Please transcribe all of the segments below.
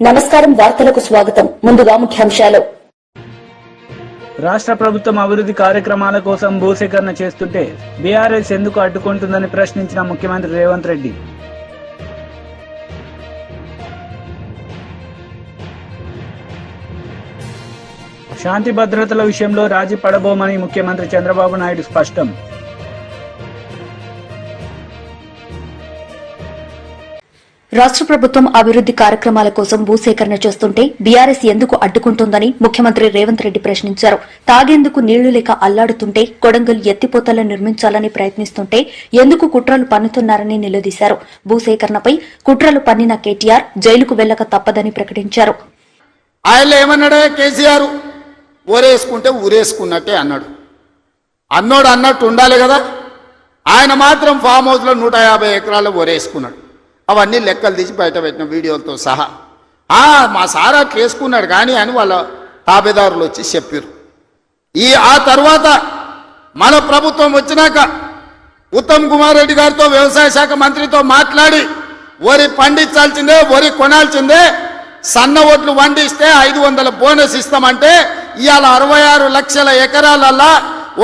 నమస్కారం, వార్తలకు స్వాగతం. ముందుగా ముఖ్యాంశాలు. రాష్ట్ర ప్రభుత్వం అభివృద్ధి కార్యక్రమాల కోసం భూసేకరణ చేస్తుంటే బీఆర్ఎస్ ఎందుకు అడ్డుకుంటుందని ప్రశ్నించిన ముఖ్యమంత్రి రేవంత్ రెడ్డి. శాంతి భద్రతల విషయంలో రాజీ పడబోమని ముఖ్యమంత్రి చంద్రబాబు నాయుడు స్పష్టం. రాష్ట్ర ప్రభుత్వం అభివృద్ది కార్యక్రమాల కోసం భూసేకరణ చేస్తుంటే బీఆర్ఎస్ ఎందుకు అడ్డుకుంటోందని ముఖ్యమంత్రి రేవంత్ రెడ్డి ప్రశ్నించారు. తాగేందుకు నీళ్లు లేక అల్లాడుతుంటే కొడంగల్ ఎత్తిపోతలను నిర్మించాలని ప్రయత్నిస్తుంటే ఎందుకు కుట్రలు పన్నుతున్నారని నిలదీశారు. భూసేకరణపై కుట్రలు పన్నిన కేటీఆర్ జైలుకు వెళ్లక తప్పదని ప్రకటించారు. ఆయన ఏమన్నాడే కేసీఆర్, ఊరేసుకుంటే ఊరేసుకున్నట్టే అన్నాడు. అన్నోడు అన్నట్టు ఉండాలి కదా. ఆయన మాత్రం ఫామ్ హౌస్లో 150 ఎకరాలు ఊరేసుకున్నాడు. అవన్నీ లెక్కలు తీసి బయట పెట్టిన వీడియోలతో సహా. మా సార్ అట్లా వేసుకున్నాడు కానీ అని వాళ్ళ తాబేదారులు వచ్చి చెప్పారు. ఆ తర్వాత మన ప్రభుత్వం వచ్చినాక ఉత్తమ్ కుమార్ రెడ్డి గారితో వ్యవసాయ శాఖ మంత్రితో మాట్లాడి వరి పండించాల్సిందే, వరి కొనాల్సిందే, సన్న ఒడ్లు వండిస్తే 500 బోనస్ ఇస్తామంటే ఇవాళ 66 లక్షల ఎకరాలల్లా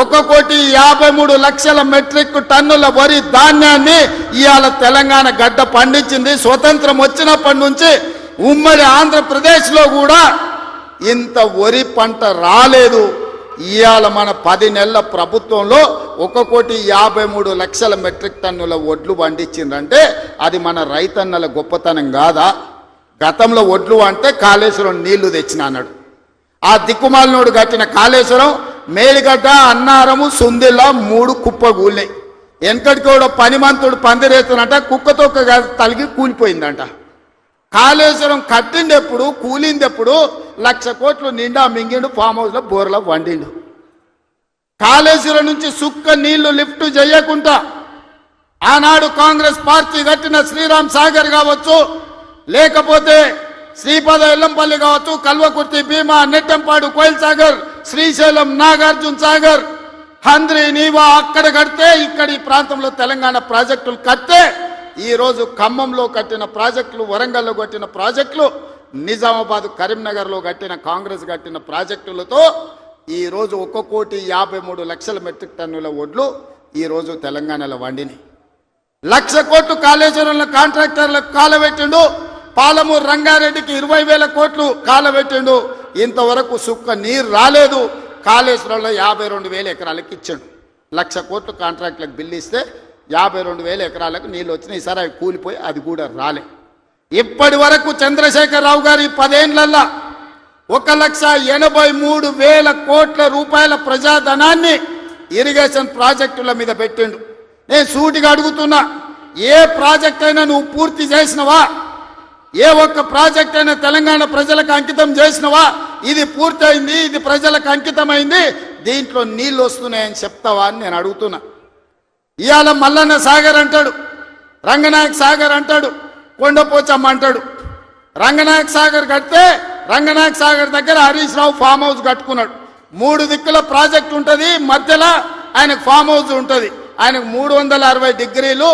1,53,00,000 మెట్రిక్ టన్నుల వరి ధాన్యాన్ని ఇవాళ తెలంగాణ గడ్డ పండించింది. స్వతంత్రం వచ్చినప్పటి నుంచి ఉమ్మడి ఆంధ్రప్రదేశ్లో కూడా ఇంత వరి పంట రాలేదు. ఇవాళ మన 10 నెలల ప్రభుత్వంలో 1,53,00,000 మెట్రిక్ టన్నుల వడ్లు పండించిందంటే అది మన రైతన్నల గొప్పతనం కాదా? గతంలో వడ్లు అంటే కాళేశ్వరం నీళ్లు తెచ్చిన అన్నాడు. ఆ దిక్కుమాలినోడు కట్టిన కాళేశ్వరం మేలిగడ్డ, అన్నారము, సుందిల్లా 3 కుప్పగూలినాయి. వెనకటికి కూడా పనిమంతుడు పందిరేస్తున్నట కుక్కతో తలిగి కూలిపోయిందంట. కాళేశ్వరం కట్టిండెప్పుడు, కూలిందెప్పుడు 1,00,000 కోట్లు నిండా మింగిండు, ఫామ్ హౌస్లో బోర్లో వండిండు. కాళేశ్వరం నుంచి సుక్క నీళ్లు లిఫ్ట్ చేయకుండా ఆనాడు కాంగ్రెస్ పార్టీ కట్టిన శ్రీరామ్ సాగర్ కావచ్చు, లేకపోతే శ్రీపద ఎల్లంపల్లి కావచ్చు, కల్వకుర్తి, భీమా, నెట్టంపాడు, కోయిల్ సాగర్, శ్రీశైలం, నాగార్జున సాగర్, హంద్రి, నీవా అక్కడ కడితే ఇక్కడ ఈ ప్రాంతంలో తెలంగాణ ప్రాజెక్టులు కడితే ఈరోజు ఖమ్మంలో కట్టిన ప్రాజెక్టులు, వరంగల్లో కట్టిన ప్రాజెక్టులు, నిజామాబాద్, కరీంనగర్లో కట్టిన కాంగ్రెస్ కట్టిన ప్రాజెక్టులతో ఈరోజు 1,53,00,000 మెట్రిక్ టన్నుల వడ్లు ఈరోజు తెలంగాణలో వండినాయి. 1,00,000 కోట్లు కాళేశ్వరంలో కాంట్రాక్టర్లకు కాలబెట్టిండు. పాలమూరు రంగారెడ్డికి 20,000 కోట్లు కాలబెట్టిండు. ఇంతవరకు సుక్క నీరు రాలేదు. కాళేశ్వరంలో 52,000 ఎకరాలకు ఇచ్చాడు. 1,00,000 కోట్లు కాంట్రాక్టులకు బిల్లు ఇస్తే 52,000 ఎకరాలకు నీళ్ళు వచ్చినాయి. ఈసారి అవి కూలిపోయి అది కూడా రాలే. ఇప్పటి వరకు చంద్రశేఖరరావు గారు 10 ఏళ్లల్లా 1,83,000 కోట్ల రూపాయల ప్రజాధనాన్ని ఇరిగేషన్ ప్రాజెక్టుల మీద పెట్టిండు. నేను సూటిగా అడుగుతున్నా, ఏ ప్రాజెక్ట్ అయినా నువ్వు పూర్తి చేసినవా? ఏ ఒక్క ప్రాజెక్ట్ అయినా తెలంగాణ ప్రజలకు అంకితం చేసినవా? ఇది పూర్తయింది, ఇది ప్రజలకు అంకితమైంది, దీంట్లో నీళ్ళు వస్తున్నాయని చెప్తావా అని నేను అడుగుతున్నా. ఇవాళ మల్లన్న సాగర్ అంటాడు, రంగనాయక సాగర్ అంటాడు, కొండపోచమ్మ అంటాడు. రంగనాయక సాగర్ కడితే రంగనాయక సాగర్ దగ్గర హరీష్ రావు ఫామ్ హౌస్ కట్టుకున్నాడు. 3 దిక్కుల ప్రాజెక్ట్ ఉంటుంది, మధ్యలో ఆయనకు ఫామ్ హౌస్ ఉంటుంది. ఆయనకు 360 డిగ్రీలు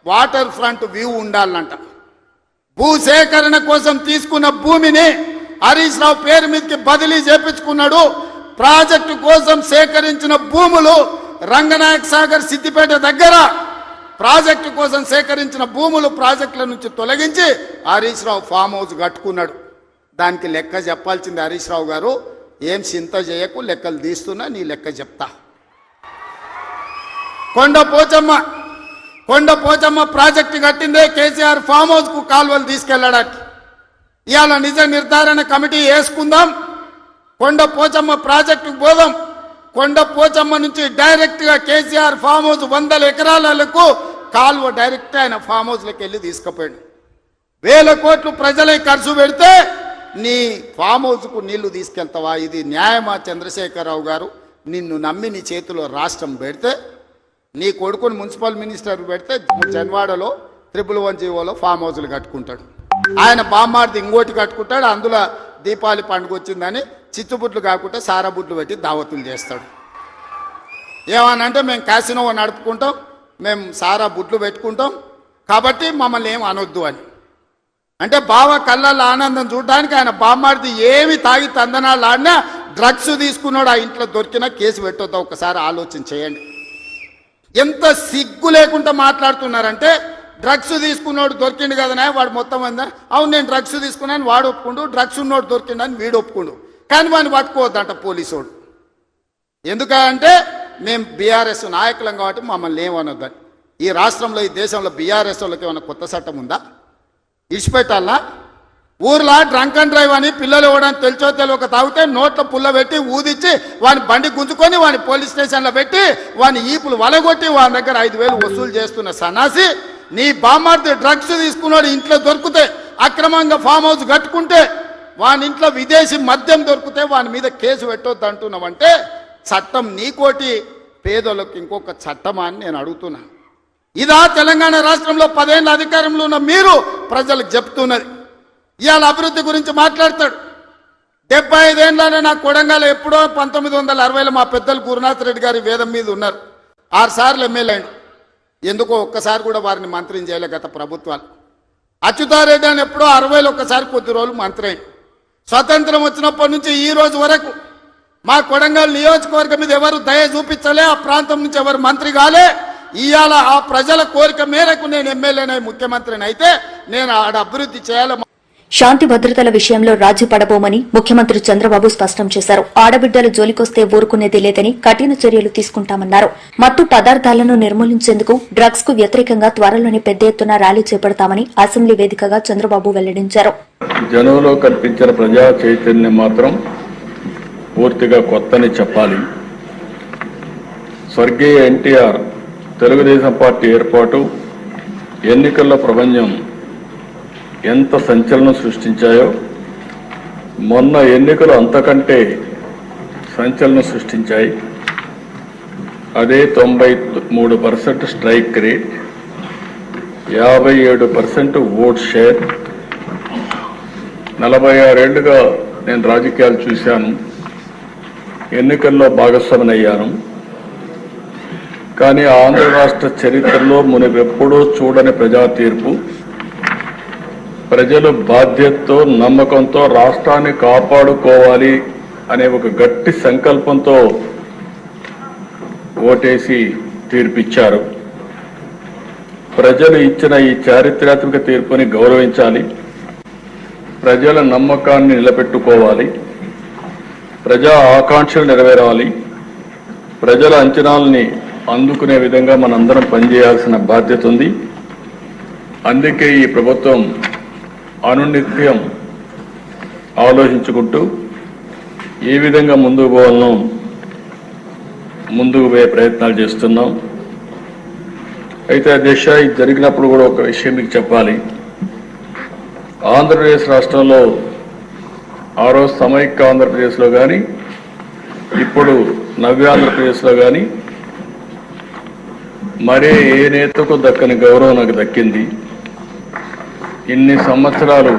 వాటర్ ఫ్రంట్ వ్యూ ఉండాలంట. భూసేకరణ కోసం తీసుకున్న భూమిని హరీష్ రావు పేరు మీదకి బదిలీ చేపించుకున్నాడు. ప్రాజెక్టు కోసం సేకరించిన భూములు రంగనాయక సాగర్, సిద్దిపేట దగ్గర ప్రాజెక్టు కోసం సేకరించిన భూములు ప్రాజెక్టుల నుంచి తొలగించి హరీష్ రావు ఫామ్ హౌస్ కట్టుకున్నాడు. దానికి లెక్క చెప్పాల్సింది హరీష్ రావు గారు. ఏం చింత చేయకు, లెక్కలు తీస్తున్నా, నీ లెక్క చెప్తా. కొండపోచమ్మ ప్రాజెక్టు కట్టిందే కేసీఆర్ ఫామ్ హౌస్ కు కాలువలు తీసుకెళ్లడానికి. ఇవాళ నిజ నిర్ధారణ కమిటీ వేసుకుందాం, కొండపోచమ్మ ప్రాజెక్టుకు పోదాం. కొండపోచమ్మ నుంచి డైరెక్ట్ గా కేసీఆర్ ఫామ్ హౌస్ 100 ఎకరాలకు కాలువ డైరెక్ట్ ఆయన ఫామ్ హౌస్లోకి వెళ్ళి తీసుకుపోయాడు. 1,000 కోట్లు ప్రజలే ఖర్చు పెడితే నీ ఫామ్ హౌస్ కు నీళ్లు తీసుకెళ్తావా? ఇది న్యాయమా? చంద్రశేఖరరావు గారు, నిన్ను నమ్మి నీ చేతిలో రాష్ట్రం పెడితే, నీ కొడుకుని మున్సిపల్ మినిస్టర్ పెడితే జన్వాడలో 111 ఫామ్ హౌస్లు కట్టుకుంటాడు. ఆయన బామ్మార్ది ఇంకోటి కట్టుకుంటాడు. అందులో దీపావళి పండుగ వచ్చిందని చిచ్చుబుట్లు కాకుండా సారాబుట్లు పెట్టి దావతులు చేస్తాడు. ఏమనంటే మేము క్యాసినో నడుపుకుంటాం, మేము సారా బుట్లు పెట్టుకుంటాం, కాబట్టి మమ్మల్ని ఏం అనొద్దు అని. అంటే బావ కళ్ళల్లో ఆనందం చూడడానికి ఆయన బామ్మాడిది ఏమి తాగి తందనాలు ఆడినా డ్రగ్స్ తీసుకున్నాడు ఆ ఇంట్లో దొరికినా కేసు పెట్టొద్దా ఒకసారి ఆలోచన చేయండి. ఎంత సిగ్గు లేకుండా మాట్లాడుతున్నారంటే డ్రగ్స్ తీసుకున్నాడు దొరికిండు కదనే వాడు మొత్తం అందా అవును నేను డ్రగ్స్ తీసుకున్నాను వాడు ఒప్పుకుండు, డ్రగ్స్ ఉన్నోడు దొరికిండని వీడు ఒప్పుకుండు, కానీ వాడిని పట్టుకోవద్దంట పోలీసోడు. ఎందుకంటే మేము బీఆర్ఎస్ నాయకులం కాబట్టి మమ్మల్ని ఏమనొద్దని. ఈ రాష్ట్రంలో ఈ దేశంలో బీఆర్ఎస్ వాళ్ళకి ఏమైనా కొత్త చట్టం ఉందా? ఇడిచిపెట్టాలా? ఊర్లో డ్రంక్ అండ్ డ్రైవ్ అని పిల్లలు ఇవ్వడానికి తెలిసో తెలియక తాగితే నోట్లో పుల్ల పెట్టి ఊదిచ్చి వాని బండి గుంజుకొని వాని పోలీస్ స్టేషన్లో పెట్టి వాని ఈపులు వలగొట్టి వాని దగ్గర 5,000 వసూలు చేస్తున్న సన్నాసి నీ బామ్మార్ది డ్రగ్స్ తీసుకున్నాడు ఇంట్లో దొరికితే అక్రమంగా ఫామ్ హౌస్ కట్టుకుంటే వాని ఇంట్లో విదేశీ మద్యం దొరికితే వాని మీద కేసు పెట్టొద్దు అంటున్నావంటే చట్టం నీకోటి పేదోళ్ళకి ఇంకొక చట్టమా అని నేను అడుగుతున్నా. ఇదా తెలంగాణ రాష్ట్రంలో 10 ఏళ్ళ అధికారంలో ఉన్న మీరు ప్రజలకు చెప్తున్నది. ఇవాళ అభివృద్ధి గురించి మాట్లాడతాడు. 75 ఏళ్ళనే నా కొడంగల్ ఎప్పుడో 1960లో మా పెద్దలు గురునాథ్ రెడ్డి గారి వేదం మీద ఉన్నారు. 6 సార్లు ఎమ్మెల్యే అయిండు. ఎందుకో ఒక్కసారి కూడా వారిని మంత్రిని చేయలే గత ప్రభుత్వాలు. అచ్యుతారెడ్డి అని ఎప్పుడో 60లో ఒక్కసారి కొద్ది రోజులు మంత్రి అయింది. స్వతంత్రం వచ్చినప్పటి నుంచి ఈ రోజు వరకు మా కొడంగల్ నియోజకవర్గం మీద ఎవరు దయ చూపించలే, ఆ ప్రాంతం నుంచి ఎవరు మంత్రి కాలే. ఇవాళ ఆ ప్రజల కోరిక మేరకు నేను ఎమ్మెల్యేనై ముఖ్యమంత్రిని అయితే నేను ఆడ అభివృద్ధి చేయాలి. శాంతి భద్రతల విషయంలో రాజీ పడబోమని ముఖ్యమంత్రి చంద్రబాబు స్పష్టం చేశారు. ఆడబిడ్డలు జోలికొస్తే ఊరుకునేది లేదని కఠిన చర్యలు తీసుకుంటామన్నారు. మత్తు పదార్థాలను నిర్మూలించేందుకు డ్రగ్స్ కు వ్యతిరేకంగా త్వరలోనే పెద్ద ఎత్తున ర్యాలీ చేపడతామని అసెంబ్లీ వేదికగా చంద్రబాబు వెల్లడించారు. జనంలో కల్పించిన ప్రజా చైతన్యం మాత్రం పూర్తిగా కొత్తని చెప్పాలి. స్వర్గీయ ఎన్టీఆర్ తెలుగుదేశం పార్టీ ఏర్పాటు ఎన్నికల్లో ప్రపంచం ఎంత సంచలనం సృష్టించాయో మొన్న ఎన్నికలు అంతకంటే సంచలనం సృష్టించాయి. అదే 93% స్ట్రైక్ రేట్, 57% ఓట్ షేర్. 46 ఏళ్లుగా నేను రాజకీయాలు చూశాను, ఎన్నికల్లో భాగస్వామినయ్యాను. కానీ ఆంధ్ర రాష్ట్ర చరిత్రలో మునుపెప్పుడూ చూడని ప్రజా తీర్పు. ప్రజలు బాధ్యతతో నమ్మకంతో రాష్ట్రాన్ని కాపాడుకోవాలి అనే ఒక గట్టి సంకల్పంతో ఓటేసి తీర్పిచ్చారు. ప్రజలు ఇచ్చిన ఈ చారిత్రాత్మక తీర్పుని గౌరవించాలి, ప్రజల నమ్మకాన్ని నిలబెట్టుకోవాలి, ప్రజా ఆకాంక్షలు నెరవేరాలి, ప్రజల అంచనాలని అందుకునే విధంగా మనందరం పనిచేయాల్సిన బాధ్యత ఉంది. అందుకే ఈ ప్రభుత్వం అనునిత్యం ఆలోచించుకుంటూ ఏ విధంగా ముందుకు పోవాలనో ముందుకు పోయే ప్రయత్నాలు చేస్తున్నాం. అయితే ఆ దిశ ఇది జరిగినప్పుడు కూడా ఒక విషయం మీకు చెప్పాలి. ఆంధ్రప్రదేశ్ రాష్ట్రంలో ఆ రోజు సమైక్య ఆంధ్రప్రదేశ్లో కానీ ఇప్పుడు నవ్య ఆంధ్రప్రదేశ్లో కానీ మరే ఏ నేతకు దక్కని గౌరవం నాకు దక్కింది. ఇన్ని సంవత్సరాలు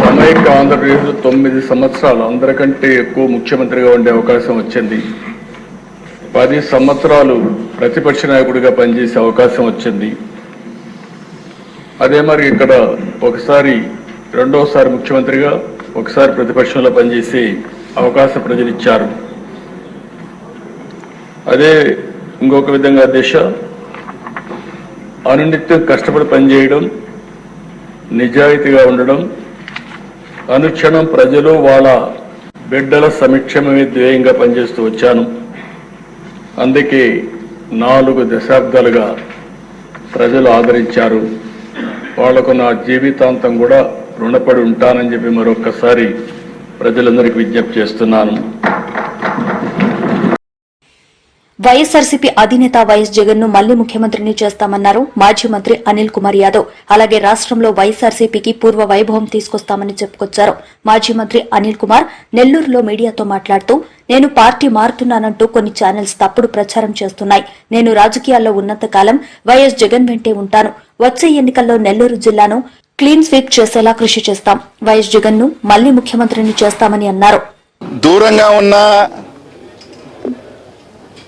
సమైక్య ఆంధ్రప్రదేశ్లో 9 సంవత్సరాలు అందరికంటే ఎక్కువ ముఖ్యమంత్రిగా ఉండే అవకాశం వచ్చింది. 10 సంవత్సరాలు ప్రతిపక్ష నాయకుడిగా పనిచేసే అవకాశం వచ్చింది. అదే మరి ఇక్కడ ఒకసారి రెండోసారి ముఖ్యమంత్రిగా ఒకసారి ప్రతిపక్షంలో పనిచేసే అవకాశం ప్రజలు ఇచ్చారు. అదే ఇంకొక విధంగా దిశ అనునిత్యం కష్టపడి పనిచేయడం, నిజాయితీగా ఉండడం, అనుక్షణం ప్రజలు వాళ్ళ బిడ్డల సంక్షేమమే ధ్యేయంగా పనిచేస్తూ వచ్చాను. అందుకే 4 దశాబ్దాలుగా ప్రజలు ఆదరించారు. వాళ్లకు నా జీవితాంతం కూడా రుణపడి ఉంటానని చెప్పి మరొక్కసారి ప్రజలందరికీ విజ్ఞప్తి చేస్తున్నాను. వైఎస్సార్సీపీ అధినేత వైఎస్ జగన్ ను మళ్లీ ముఖ్యమంత్రిని చేస్తామన్నారు మాజీ మంత్రి అనిల్ కుమార్ యాదవ్. అలాగే రాష్ట్రంలో వైఎస్సార్సీపీకి పూర్వ వైభవం తీసుకొస్తామని చెప్పుకొచ్చారు. మాజీ మంత్రి అనిల్ కుమార్ నెల్లూరులో మీడియాతో మాట్లాడుతూ నేను పార్టీ మారుతున్నానంటూ కొన్ని ఛానల్స్ తప్పుడు ప్రచారం చేస్తున్నాయి. నేను రాజకీయాల్లో ఉన్నంతకాలం వైఎస్ జగన్ వెంటే ఉంటాను. వచ్చే ఎన్నికల్లో నెల్లూరు జిల్లాను క్లీన్ స్వీప్ చేసేలా కృషి చేస్తాం. వైఎస్ జగన్ ను మళ్లీ ముఖ్యమంత్రిని చేస్తామని అన్నారు. దూరంగా ఉన్న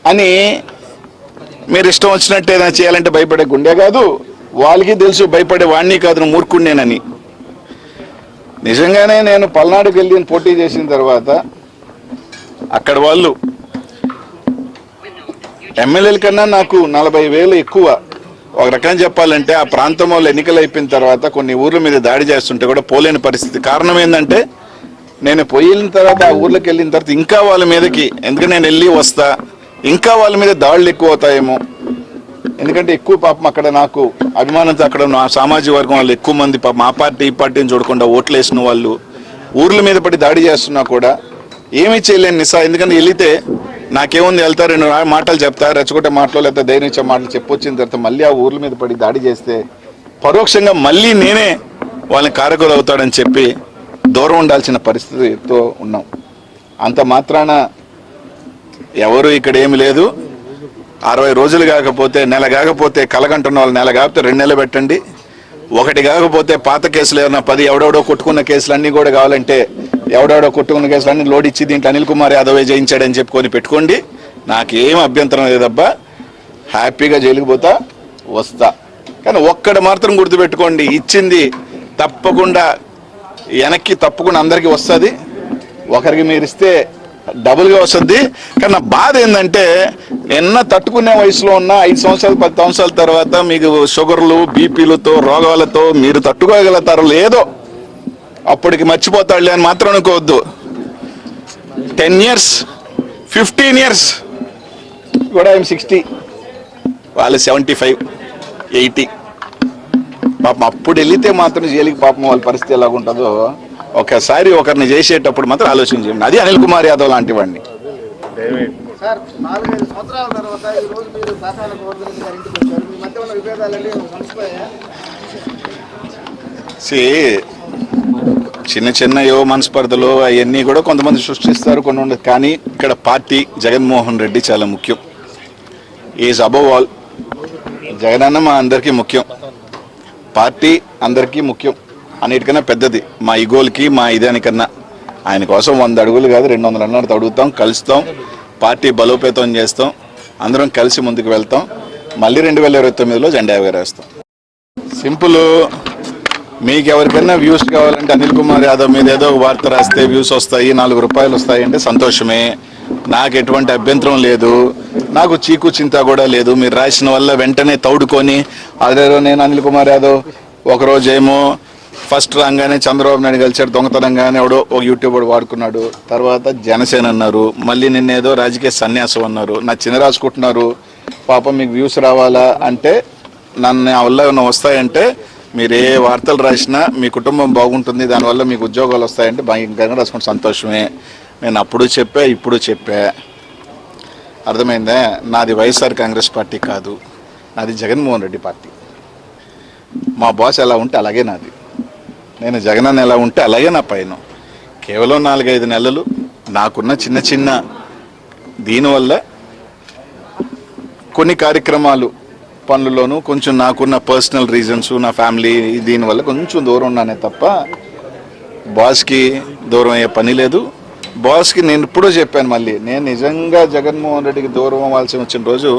అని మీరు ఇష్టం వచ్చినట్టు ఏదైనా చేయాలంటే భయపడే గుండె కాదు. వాళ్ళకి తెలుసు భయపడే వాణ్ణి కాదు మూర్ఖుడినేనని. నిజంగానే నేను పల్నాడుకి వెళ్ళి పోటీ చేసిన తర్వాత అక్కడ వాళ్ళు ఎమ్మెల్యేల కన్నా నాకు 40,000 ఎక్కువ. ఒక రకంగా చెప్పాలంటే ఆ ప్రాంతం వాళ్ళు ఎన్నికలు అయిపోయిన తర్వాత కొన్ని ఊర్ల మీద దాడి చేస్తుంటే కూడా పోలేని పరిస్థితి. కారణం ఏంటంటే నేను పోయిన తర్వాత ఆ ఊర్లోకి వెళ్ళిన తర్వాత ఇంకా వాళ్ళ మీదకి, ఎందుకంటే నేను వెళ్ళి వస్తా, ఇంకా వాళ్ళ మీద దాడులు ఎక్కువ అవుతాయేమో. ఎందుకంటే ఎక్కువ పాపం అక్కడ నాకు అభిమానంతో అక్కడ నా సామాజిక వర్గం వాళ్ళు ఎక్కువ మంది పాపం ఆ పార్టీ ఈ పార్టీని చూడకుండా ఓట్లు వేసిన వాళ్ళు ఊర్ల మీద పడి దాడి చేస్తున్నా కూడా ఏమీ చేయలేని నిస్సా. ఎందుకంటే వెళితే నాకేముంది, వెళ్తా 2 మాటలు చెప్తా, రెచ్చగొట్టే మాటలు లేకపోతే ధైర్యం ఇచ్చే మాటలు చెప్పొచ్చిన తర్వాత మళ్ళీ ఆ ఊర్ల మీద పడి దాడి చేస్తే పరోక్షంగా మళ్ళీ నేనే వాళ్ళని కారకులు అవుతాడని చెప్పి దూరం ఉండాల్సిన పరిస్థితితో ఉన్నాం. అంత మాత్రాన ఎవరు ఇక్కడ ఏమి లేదు. 60 రోజులు కాకపోతే, నెల కాకపోతే, కలగంటున్న వాళ్ళు నెల కాకపోతే 2 నెలలు పెట్టండి. 1 కాకపోతే పాత కేసులు ఏమన్నా 10 ఎవడెవడో కొట్టుకున్న కేసులన్నీ కూడా కావాలంటే ఎవడెవడో కొట్టుకున్న కేసులన్నీ లోడ్ ఇచ్చి దీంట్లో అనిల్ కుమార్ యాదవ్ జయించాడని చెప్పుకొని పెట్టుకోండి. నాకేం అభ్యంతరం లేదబ్బా, హ్యాపీగా జైలుకి పోతా వస్తా. కానీ ఒక్కడ మాత్రం గుర్తుపెట్టుకోండి, ఇచ్చింది తప్పకుండా వెనక్కి తప్పకుండా అందరికీ వస్తుంది. ఒకరికి మీరు ఇస్తే డబుల్గా వస్తుంది. కానీ నా బాధ ఏంటంటే నిన్న తట్టుకునే వయసులో ఉన్న 5 సంవత్సరాలు 10 సంవత్సరాల తర్వాత మీకు షుగర్లు బీపీలతో రోగాలతో మీరు తట్టుకోగలుగుతారో లేదో అప్పటికి మర్చిపోతాడులే అని మాత్రం అనుకోవద్దు. 10 years 15 years కూడా 60, వాళ్ళు 75 80. పాపం అప్పుడు వెళితే మాత్రం జైలుకి పాపం వాళ్ళ పరిస్థితి ఎలాగుంటుందో ఒకసారి ఒకరిని చేసేటప్పుడు మాత్రం ఆలోచన చేయండి. అది అనిల్ కుమార్ యాదవ్ లాంటి వాడిని. సార్ 4-5 సంవత్సరాల తర్వాత ఈ రోజు మీరు సాధారణ గవర్నమెంట్ గారి ఇంటికి వచ్చారు. మీ మధ్య ఉన్న విభేదాలన్నీ సమస్యపోయాయా? చిన్న చిన్న యువ మనస్పర్ధలు అవన్నీ కూడా కొంతమంది సృష్టిస్తారు, కొన్ని ఉండదు. కానీ ఇక్కడ పార్టీ జగన్మోహన్ రెడ్డి చాలా ముఖ్యం. Is above all. జగనన్న మా అందరికీ ముఖ్యం, పార్టీ అందరికీ ముఖ్యం, అన్నిటికన్నా పెద్దది. మా ఇగోల్కి మా ఇదానికన్నా ఆయన కోసం 100 అడుగులు కాదు 200 అన్నట్టు అడుగుతాం, కలుస్తాం, పార్టీ బలోపేతం చేస్తాం, అందరం కలిసి ముందుకు వెళ్తాం. మళ్ళీ 2029లో జెండా ఎగరేస్తాం. సింపుల్. మీకు ఎవరికైనా వ్యూస్ కావాలంటే అనిల్ కుమార్ యాదవ్ మీద ఏదో ఒక వార్త రాస్తే వ్యూస్ వస్తాయి, 4 రూపాయలు వస్తాయి అంటే సంతోషమే. నాకు ఎటువంటి అభ్యంతరం లేదు, నాకు చీకు చింత కూడా లేదు. మీరు రాసిన వల్ల వెంటనే తౌడుకొని అదేదో నేను అనిల్ కుమార్ యాదవ్ ఒకరోజు ఏమో ఫస్ట్ రాగానే చంద్రబాబు నాయుడు కలిసాడు దొంగతనంగానే ఎవడో ఒక యూట్యూబర్ వాడుకున్నాడు, తర్వాత జనసేన అన్నారు, మళ్ళీ నిన్నేదో రాజకీయ సన్యాసం అన్నారు, నా చిన్న రాసుకుంటున్నారు. పాపం మీకు వ్యూస్ రావాలా అంటే నన్ను వల్ల ఏమైనా వస్తాయంటే మీరు ఏ వార్తలు రాసినా మీ కుటుంబం బాగుంటుంది, దానివల్ల మీకు ఉద్యోగాలు వస్తాయంటే భయంకరంగా రాసుకుంటే సంతోషమే. నేను అప్పుడు చెప్పా, ఇప్పుడు చెప్పా. అర్థమైందా? నాది వైఎస్ఆర్ కాంగ్రెస్ పార్టీ కాదు, నాది జగన్మోహన్ రెడ్డి పార్టీ. మా బాస్ ఎలా ఉంటే అలాగే నాది, నేను జగనన్న ఎలా ఉంటే అలాగే నా పైన. కేవలం 4-5 నెలలు నాకున్న చిన్న చిన్న దీనివల్ల కొన్ని కార్యక్రమాలు పనుల్లోనూ కొంచెం నాకున్న పర్సనల్ రీజన్స్, నా ఫ్యామిలీ దీనివల్ల కొంచెం దూరం ఉన్నానే తప్ప బాస్కి దూరం అయ్యే పని లేదు. బాస్కి నేను ఇప్పుడూ చెప్పాను, మళ్ళీ నేను నిజంగా జగన్మోహన్ రెడ్డికి దూరం అవ్వాల్సి వచ్చిన రోజు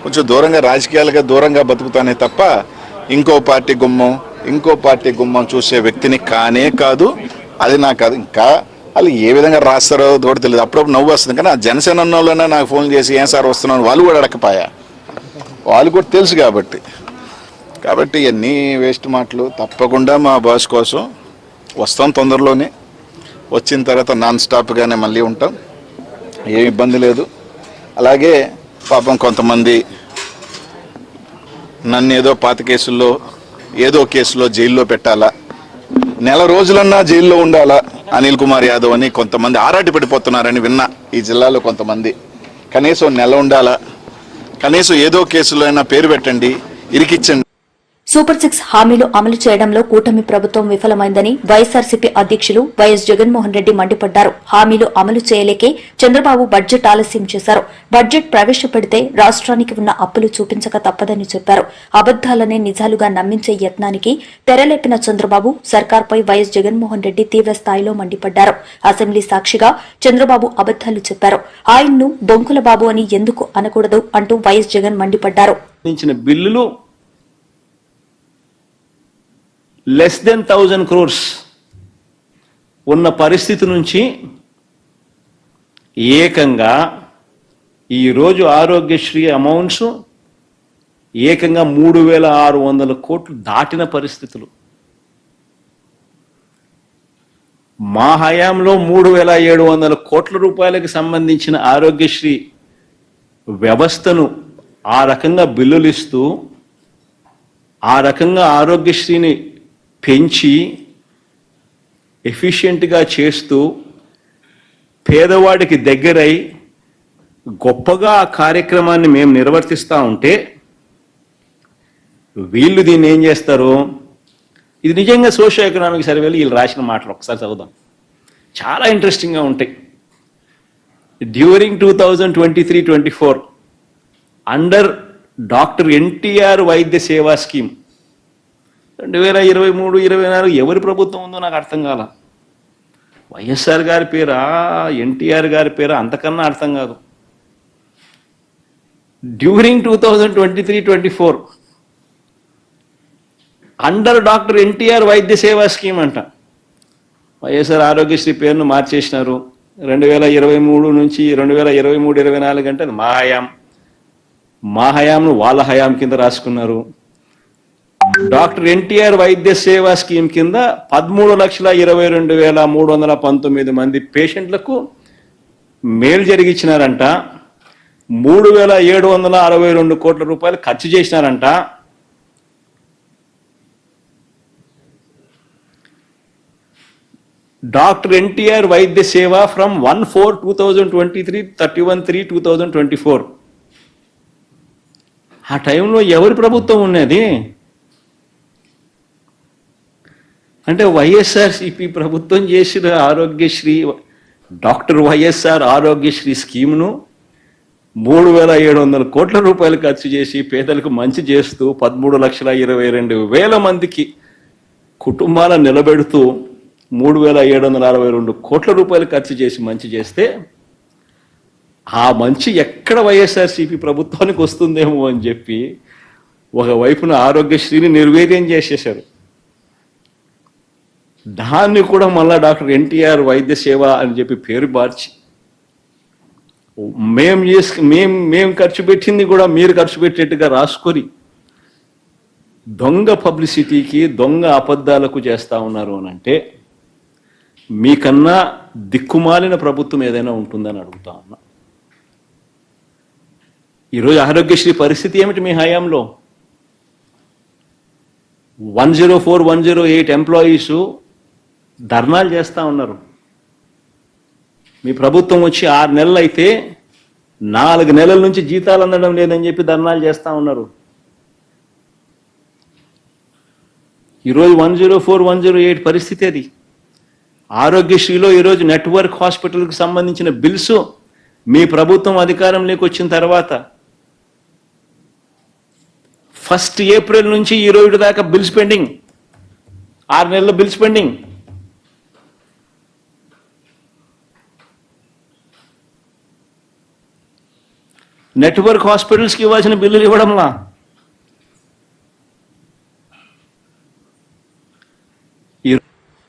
కొంచెం దూరంగా రాజకీయాలుగా దూరంగా బతుకుతానే తప్ప ఇంకో పార్టీ గుమ్మం చూసే వ్యక్తిని కానే కాదు. అది నాకు కాదు. ఇంకా వాళ్ళు ఏ విధంగా రాస్తారో కూడా తెలియదు. అప్పుడప్పుడు నవ్వు వస్తుంది. కానీ ఆ జనసేన వాళ్ళైనా నాకు ఫోన్ చేసి ఏం సార్ వస్తున్నాను వాళ్ళు కూడా అడగపాయా, వాళ్ళు కూడా తెలుసు. కాబట్టి ఇవన్నీ వేస్ట్ మాటలు. తప్పకుండా మా బాస్ కోసం వస్తాం తొందరలోనే. వచ్చిన తర్వాత నాన్ స్టాప్గానే మళ్ళీ ఉంటాం, ఏం ఇబ్బంది లేదు. అలాగే పాపం కొంతమంది నన్ను ఏదో పాత కేసుల్లో ఏదో కేసులో జైల్లో పెట్టాలా, 1 రోజులన్నా జైల్లో ఉండాలా అనిల్ కుమార్ యాదవ్ అని కొంతమంది ఆరాటి పడిపోతున్నారని విన్నా. ఈ జిల్లాలో కొంతమంది కనీసం 1 నెల ఉండాలా, కనీసం ఏదో కేసులో అయినా పేరు పెట్టండి, ఇరికిచ్చండి. సూపర్ 6 హామీలు అమలు చేయడంలో కూటమి ప్రభుత్వం విఫలమైందని వైఎస్సార్సీపీ అధ్యక్షులు వైఎస్ జగన్మోహన్ రెడ్డి మండిపడ్డారు. హామీలు అమలు చేయలేకే చంద్రబాబు బడ్జెట్ ఆలస్యం చేశారు. బడ్జెట్ ప్రవేశపెడితే రాష్ట్రానికి ఉన్న అప్పులు చూపించక తప్పదని చెప్పారు. అబద్దాలనే నిజాలుగా నమ్మించే యత్నానికి తెరలేపిన చంద్రబాబు సర్కార్పై వైఎస్ జగన్మోహన్ రెడ్డి తీవ్ర స్థాయిలో మండిపడ్డారు. అసెంబ్లీ సాక్షిగా చంద్రబాబు అబద్దాలు చెప్పారు. ఆయన్ను బొంకుల బాబు అని ఎందుకు అనకూడదు అంటూ వైఎస్ జగన్ మండిపడ్డారు. బిల్లులు లెస్ దెన్ 1000 crores ఉన్న పరిస్థితి నుంచి ఏకంగా ఈరోజు ఆరోగ్యశ్రీ అమౌంట్స్ ఏకంగా 3600 కోట్లు దాటిన పరిస్థితులు. మా హయాంలో 3700 కోట్ల రూపాయలకు సంబంధించిన ఆరోగ్యశ్రీ వ్యవస్థను ఆ రకంగా బిల్లులు ఇస్తూ ఆ రకంగా ఆరోగ్యశ్రీని పెంచి ఎఫిషియెంట్గా చేస్తూ పేదవాడికి దగ్గరై గొప్పగా ఆ కార్యక్రమాన్ని మేము నిర్వర్తిస్తూ ఉంటే వీళ్ళు దీన్ని ఏం చేస్తారు? ఇది నిజంగా సోషియో ఎకనామిక్ సర్వేలు వీళ్ళు రాసిన మాటలు ఒకసారి చదువుదాం, చాలా ఇంట్రెస్టింగ్గా ఉంటాయి. డ్యూరింగ్ 2023-24 అండర్ డాక్టర్ ఎన్టీఆర్ వైద్య సేవా స్కీమ్ 2023-24 ఎవరి ప్రభుత్వం ఉందో నాకు అర్థం కాల. వైఎస్ఆర్ గారి పేరా, ఎన్టీఆర్ గారి పేరా, అంతకన్నా అర్థం కాదు. డ్యూరింగ్ 2023-24 అండర్ డాక్టర్ ఎన్టీఆర్ వైద్య సేవా స్కీమ్ అంట. వైఎస్ఆర్ ఆరోగ్యశ్రీ పేరును మార్చేసినారు. 2023 నుంచి 2023-24 అంటే మా హయాంను వాళ్ళ హయాం కింద రాసుకున్నారు. డాక్టర్ ఎన్టీఆర్ వైద్య సేవా స్కీమ్ కింద 13,22,319 మంది పేషెంట్లకు మేలు జరిగించినారంట. 3,762 కోట్ల రూపాయలు ఖర్చు చేసినారంట. డాక్టర్ ఎన్టీఆర్ వైద్య సేవ ఫ్రమ్ 1/4/2023 31/3/2024. ఆ టైంలో ఎవరి ప్రభుత్వం ఉన్నది అంటే వైఎస్ఆర్సిపి ప్రభుత్వం చేసిన ఆరోగ్యశ్రీ, డాక్టర్ వైఎస్ఆర్ ఆరోగ్యశ్రీ స్కీమ్ను 3,700 కోట్ల రూపాయలు ఖర్చు చేసి పేదలకు మంచి చేస్తూ 13,22,000 మందికి కుటుంబాలను నిలబెడుతూ 3,762 కోట్ల రూపాయలు ఖర్చు చేసి మంచి చేస్తే ఆ మంచి ఎక్కడ వైఎస్ఆర్సీపీ ప్రభుత్వానికి వస్తుందేమో అని చెప్పి ఒకవైపున ఆరోగ్యశ్రీని నిర్వీర్యం చేసేశారు. దాన్ని కూడా మళ్ళా డాక్టర్ ఎన్టీఆర్ వైద్య సేవ అని చెప్పి పేరు మార్చి మేము ఖర్చు పెట్టింది కూడా మీరు ఖర్చు పెట్టేట్టుగా రాసుకొని దొంగ పబ్లిసిటీకి, దొంగ అబద్ధాలకు చేస్తా ఉన్నారు అని అంటే మీకన్నా దిక్కుమాలిన ప్రభుత్వం ఏదైనా ఉంటుందని అడుగుతా ఉన్నా. ఈరోజు ఆరోగ్యశ్రీ పరిస్థితి ఏమిటి మీ హయాంలో? 104, 108 ఎంప్లాయీస్ ధర్నాలు చేస్తూ ఉన్నారు. మీ ప్రభుత్వం వచ్చి 6 నెలలు అయితే 4 నెలల నుంచి జీతాలు అందడం లేదని చెప్పి ధర్నాలు చేస్తూ ఉన్నారు. ఈరోజు 104, 108 పరిస్థితి అది. ఆరోగ్యశ్రీలో ఈరోజు నెట్వర్క్ హాస్పిటల్కి సంబంధించిన బిల్స్ మీ ప్రభుత్వం అధికారంలోకి వచ్చిన తర్వాత 1 ఏప్రిల్ నుంచి ఈ రోజు దాకా బిల్స్ పెండింగ్, 6 నెలల బిల్స్ పెండింగ్. నెట్వర్క్ హాస్పిటల్స్కి ఇవ్వాల్సిన బిల్లులు ఇవ్వడంలా.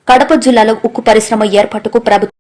కడప జిల్లాలో ఉక్కు పరిశ్రమ ఏర్పాటుకు ప్రభుత్వం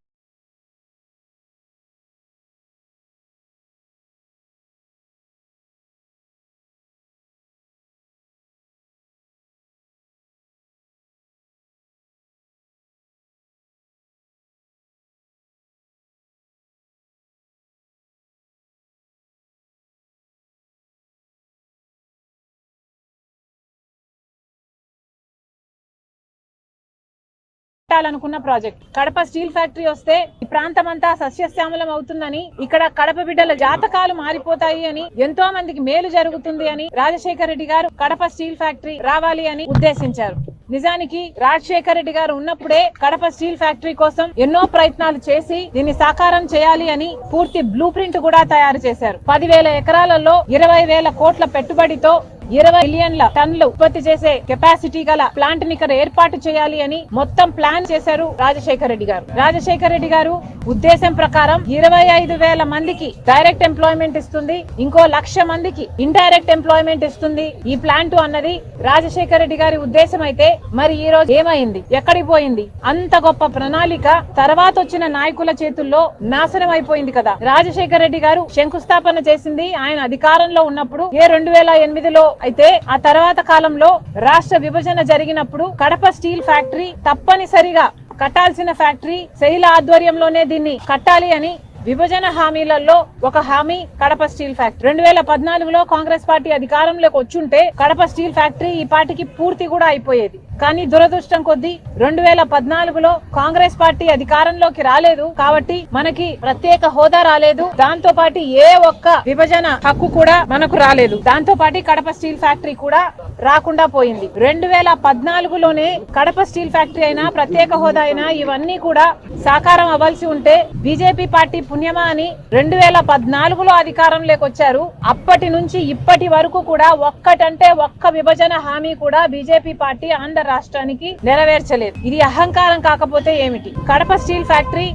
అనుకున్న ప్రాజెక్ట్ కడప స్టీల్ ఫ్యాక్టరీ వస్తే ఈ ప్రాంతం అంతా సస్యశ్యామలం అవుతుందని, ఇక్కడ కడప బిడ్డల జాతకాలు మారిపోతాయి అని, ఎంతో మందికి మేలు జరుగుతుంది అని రాజశేఖర రెడ్డి గారు కడప స్టీల్ ఫ్యాక్టరీ రావాలి అని ఉద్దేశించారు. నిజానికి రాజశేఖర రెడ్డి గారు ఉన్నప్పుడే కడప స్టీల్ ఫ్యాక్టరీ కోసం ఎన్నో ప్రయత్నాలు చేసి దీన్ని సాకారం చేయాలి అని పూర్తి బ్లూ ప్రింట్ కూడా తయారు చేశారు. 10,000 ఎకరాలలో 20,000 కోట్ల పెట్టుబడితో 20 మిలియన్ల టన్నులు ఉత్పత్తి చేసే కెపాసిటీ గల ప్లాంట్ ని ఇక్కడ ఏర్పాటు చేయాలి అని మొత్తం ప్లాన్ చేశారు రాజశేఖర రెడ్డి గారు. రాజశేఖర రెడ్డి గారు ఉద్దేశం ప్రకారం 25,000 మందికి డైరెక్ట్ ఎంప్లాయ్మెంట్ ఇస్తుంది, ఇంకో 1,00,000 మందికి ఇండైరెక్ట్ ఎంప్లాయ్మెంట్ ఇస్తుంది ఈ ప్లాంట్ అన్నది రాజశేఖర రెడ్డి గారి ఉద్దేశం అయితే, మరి ఈ రోజు ఏమైంది, ఎక్కడికి పోయింది? అంత గొప్ప ప్రణాళిక తర్వాత వచ్చిన నాయకుల చేతుల్లో నాశనం అయిపోయింది కదా. రాజశేఖర రెడ్డి గారు శంకుస్థాపన చేసింది ఆయన అధికారంలో ఉన్నప్పుడు 2008లో అయితే, ఆ తర్వాత కాలంలో రాష్ట్ర విభజన జరిగినప్పుడు కడప స్టీల్ ఫ్యాక్టరీ తప్పనిసరిగా కట్టాల్సిన ఫ్యాక్టరీ శైల ఆధ్వర్యంలోనే దీన్ని కట్టాలి అని విభజన హామీలలో ఒక హామీ కడప స్టీల్ ఫ్యాక్టరీ. 2014లో కాంగ్రెస్ పార్టీ అధికారంలోకి వచ్చుంటే కడప స్టీల్ ఫ్యాక్టరీ ఈ పార్టీకి పూర్తి కూడా అయిపోయేది. కానీ దురదృష్టం కొద్దీ 2014లో కాంగ్రెస్ పార్టీ అధికారంలోకి రాలేదు కాబట్టి మనకి ప్రత్యేక హోదా రాలేదు, దాంతో పాటు ఏ ఒక్క విభజన హక్కు కూడా మనకు రాలేదు, దాంతో పాటు కడప స్టీల్ ఫ్యాక్టరీ కూడా రాకుండా పోయింది. 2014లోనే కడప స్టీల్ ఫ్యాక్టరీ అయినా ప్రత్యేక హోదా అయినా ఇవన్నీ కూడా సాకారం అవ్వాల్సి ఉంటే బీజేపీ పార్టీ పుణ్యమా అని 2014లో అధికారంలోకి వచ్చారు. అప్పటి నుంచి ఇప్పటి వరకు కూడా ఒక్కటంటే ఒక్క విభజన హామీ కూడా బీజేపీ పార్టీ ఆంధ్ర రాష్ట్రానికి నెరవేర్చలేదు. ఇది అహంకారం కాకపోతే ఏమిటి? కడప స్టీల్ ఫ్యాక్టరీ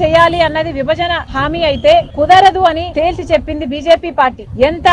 చేయాలి అన్నది విభజన హామీ అయితే కుదరదు అని తేల్చి చెప్పింది బీజేపీ పార్టీ. ఎంత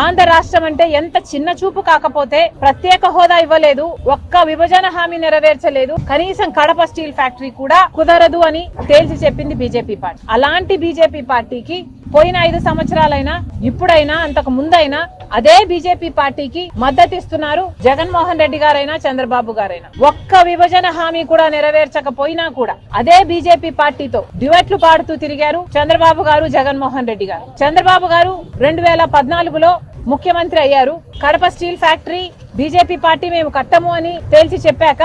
ఆంధ్ర రాష్ట్రం అంటే ఎంత చిన్న చూపు కాకపోతే ప్రత్యేక హోదా ఇవ్వలేదు, ఒక్క విభజన హామీ నెరవేర్చలేదు, కనీసం కడప స్టీల్ ఫ్యాక్టరీ కూడా కుదరదు అని తేల్చి చెప్పింది బీజేపీ పార్టీ. అలాంటి బీజేపీ పార్టీకి పోయిన 5 సంవత్సరాలైనా ఇప్పుడైనా అంతకు ముందైనా అదే బీజేపీ పార్టీకి మద్దతు ఇస్తున్నారు జగన్మోహన్ రెడ్డి గారైనా చంద్రబాబు గారైనా. ఒక్క విభజన హామీ కూడా నెరవేర్చకపోయినా కూడా అదే బీజేపీ పార్టీతో డ్యూయెట్లు పాడుతూ తిరిగారు చంద్రబాబు గారు, జగన్మోహన్ రెడ్డి గారు. చంద్రబాబు గారు 2014లో ముఖ్యమంత్రి అయ్యారు. Kadapa steel factory BJP party మేము కట్టము అని తేల్చి చెప్పాక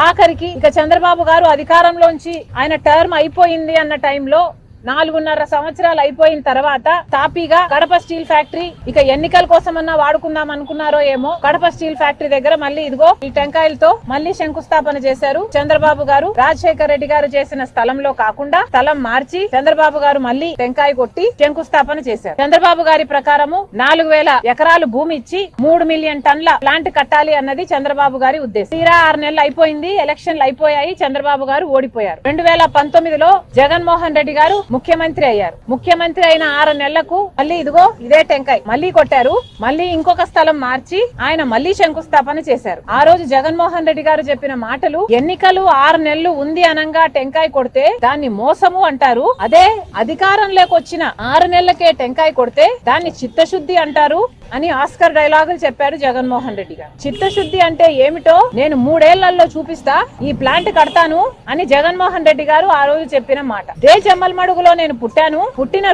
ఆఖరికి ఇక చంద్రబాబు గారు అధికారంలోంచి ఆయన టర్మ్ అయిపోయింది అన్న టైంలో 4.5 సంవత్సరాలు అయిపోయిన తర్వాత తాపీగా కడప స్టీల్ ఫ్యాక్టరీ ఇక ఎన్నికల కోసమన్నా వాడుకుందాం అనుకున్నారో ఏమో, కడప స్టీల్ ఫ్యాక్టరీ దగ్గర మళ్ళీ ఇదిగో ఈ టెంకాయలతో మళ్ళీ శంకుస్థాపన చేశారు చంద్రబాబు గారు. రాజశేఖర రెడ్డి గారు చేసిన స్థలంలో కాకుండా స్థలం మార్చి చంద్రబాబు గారు మళ్ళీ టెంకాయ కొట్టి శంకుస్థాపన చేశారు. చంద్రబాబు గారి ప్రకారము 4,000 ఎకరాలు భూమి ఇచ్చి 3 మిలియన్ టన్ల ప్లాంట్ కట్టాలి అన్నది చంద్రబాబు గారి ఉద్దేశం. తీరా 6 నెలలు అయిపోయింది, ఎలక్షన్లు అయిపోయాయి, చంద్రబాబు గారు ఓడిపోయారు. 2019లో జగన్మోహన్ రెడ్డి గారు ముఖ్యమంత్రి అయ్యారు. ముఖ్యమంత్రి అయిన 6 నెలలకు మళ్ళీ ఇదిగో ఇదే టెంకాయ మళ్ళీ కొట్టారు. మళ్ళీ ఇంకొక స్థలం మార్చి ఆయన మళ్ళీ శంకుస్థాపన చేశారు. ఆ రోజు జగన్మోహన్ రెడ్డి గారు చెప్పిన మాటలు, ఎన్నికలు 6 నెలలు ఉంది అనంగా టెంకాయ కొడితే దాన్ని మోసము అంటారు, అదే అధికారంలోకి వచ్చిన 6 నెలలకే టెంకాయ కొడితే దాన్ని చిత్తశుద్ధి అంటారు అని ఆస్కర్ డైలాగులు చెప్పారు జగన్మోహన్ రెడ్డి గారు. చిత్తశుద్ధి అంటే ఏమిటో నేను 3 ఏళ్లలో చూపిస్తా, ఈ ప్లాంట్ కడతాను అని జగన్మోహన్ రెడ్డి గారు ఆ రోజు చెప్పిన మాట. దే జమ్మలమడుగులో నేను పుట్టిన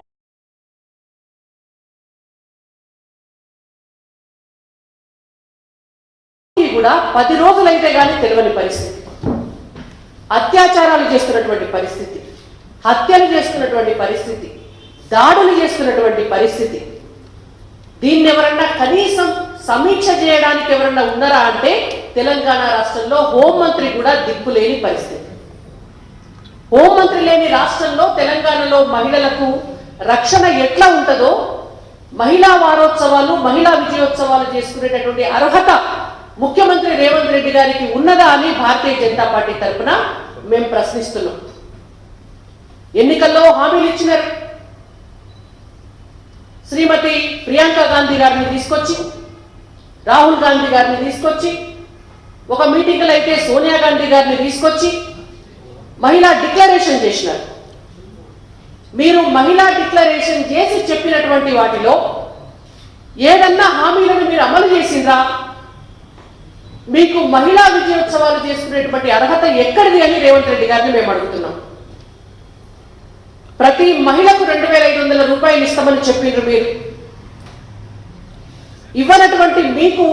కూడా 10 రోజులైతే గానీ తెలియని పరిస్థితి, అత్యాచారాలు చేస్తున్నటువంటి పరిస్థితి, హత్యలు చేస్తున్నటువంటి పరిస్థితి, దాడులు చేస్తున్నటువంటి పరిస్థితి. దీన్ని ఎవరన్నా కనీసం సమీక్ష చేయడానికి ఎవరన్నా ఉన్నారా అంటే తెలంగాణ రాష్ట్రంలో హోంమంత్రి కూడా దిక్కులేని పరిస్థితి. హోంమంత్రి లేని రాష్ట్రంలో తెలంగాణలో మహిళలకు రక్షణ ఎట్లా ఉంటుందో, మహిళా వారోత్సవాలు, మహిళా విజయోత్సవాలు చేసుకునేటటువంటి అర్హత ముఖ్యమంత్రి రేవంత్ రెడ్డి గారికి ఉన్నదా అని భారతీయ జనతా పార్టీ తరఫున మేము ప్రశ్నిస్తున్నాం. ఎన్నికల్లో హామీలు ఇచ్చినారు. శ్రీమతి ప్రియాంక గాంధీ గారిని తీసుకొచ్చి, రాహుల్ గాంధీ గారిని తీసుకొచ్చి, ఒక మీటింగ్లో అయితే సోనియా గాంధీ గారిని తీసుకొచ్చి మహిళా డిక్లరేషన్ చేసినారు. మీరు మహిళా డిక్లరేషన్ చేసి చెప్పినటువంటి వాటిలో ఏదన్నా హామీలను మీరు అమలు చేసిండ్రా? మీకు మహిళా విజయోత్సవాలు చేసుకునేటువంటి అర్హత ఎక్కడిది అని రేవంత్ రెడ్డి గారిని మేము అడుగుతున్నాం. ప్రతి మహిళకు 2,500 రూపాయలు ఇస్తామని చెప్పిండ్రు. మీరు ఇవ్వనటువంటి మీకు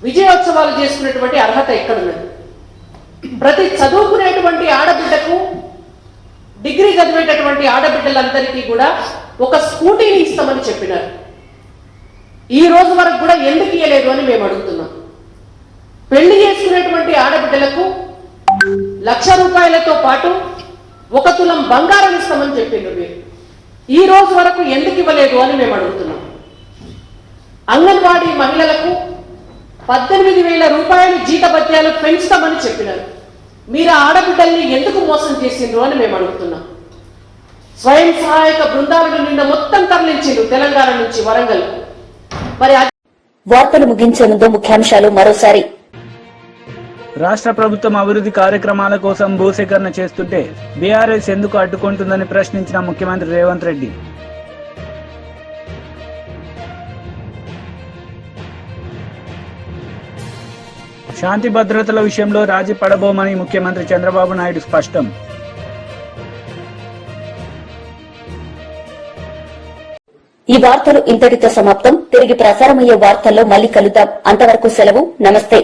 విజయోత్సవాలు చేసుకునేటువంటి అర్హత ఎక్కడున్నది? ప్రతి చదువుకునేటువంటి ఆడబిడ్డకు, డిగ్రీ చదివేటటువంటి ఆడబిడ్డలందరికీ కూడా ఒక స్కూటీని ఇస్తామని చెప్పినారు. ఈ రోజు వరకు కూడా ఎందుకు ఇవ్వలేదు అని మేము అడుగుతున్నాం. పెళ్లి చేసుకునేటువంటి ఆడబిడ్డలకు 1,00,000 రూపాయలతో పాటు 1 తులం బంగారం ఇస్తామని చెప్పిండ్రు. మీరు ఈ రోజు వరకు ఎందుకు ఇవ్వలేదు అని మేము అడుగుతున్నాం. అంగన్వాడీ మహిళలకు 18,000 రూపాయలు జీతభత్యాలు పెంచుతామని చెప్పినారు. మీరు ఆడబిడ్డల్ని ఎందుకు మోసం చేసిండ్రు అని మేము అడుగుతున్నాం. స్వయం సహాయక బృందాలను నిన్న మొత్తం తరలించిండ్రు తెలంగాణ నుంచి వరంగల్. మరి వార్తలు ముగించే ముందు ముఖ్యాంశాలు మరోసారి. రాష్ట్ర ప్రభుత్వం అభివృద్ధి కార్యక్రమాల కోసం భూసేకరణ చేస్తుంటే బీఆర్ఎస్ ఎందుకు అడ్డుకుంటుందని ప్రశ్నించిన ముఖ్యమంత్రి రేవంత్ రెడ్డి. శాంతి భద్రతల విషయంలో రాజీ పడబోమని ముఖ్యమంత్రి చంద్రబాబు నాయుడు స్పష్టం. ఈ వార్తలు ఇంతటితో సమాప్తం. తిరిగి ప్రసారమయ్యే వార్తల్లో మళ్లీ కలుద్దాం. అంతవరకు సెలవు. నమస్తే.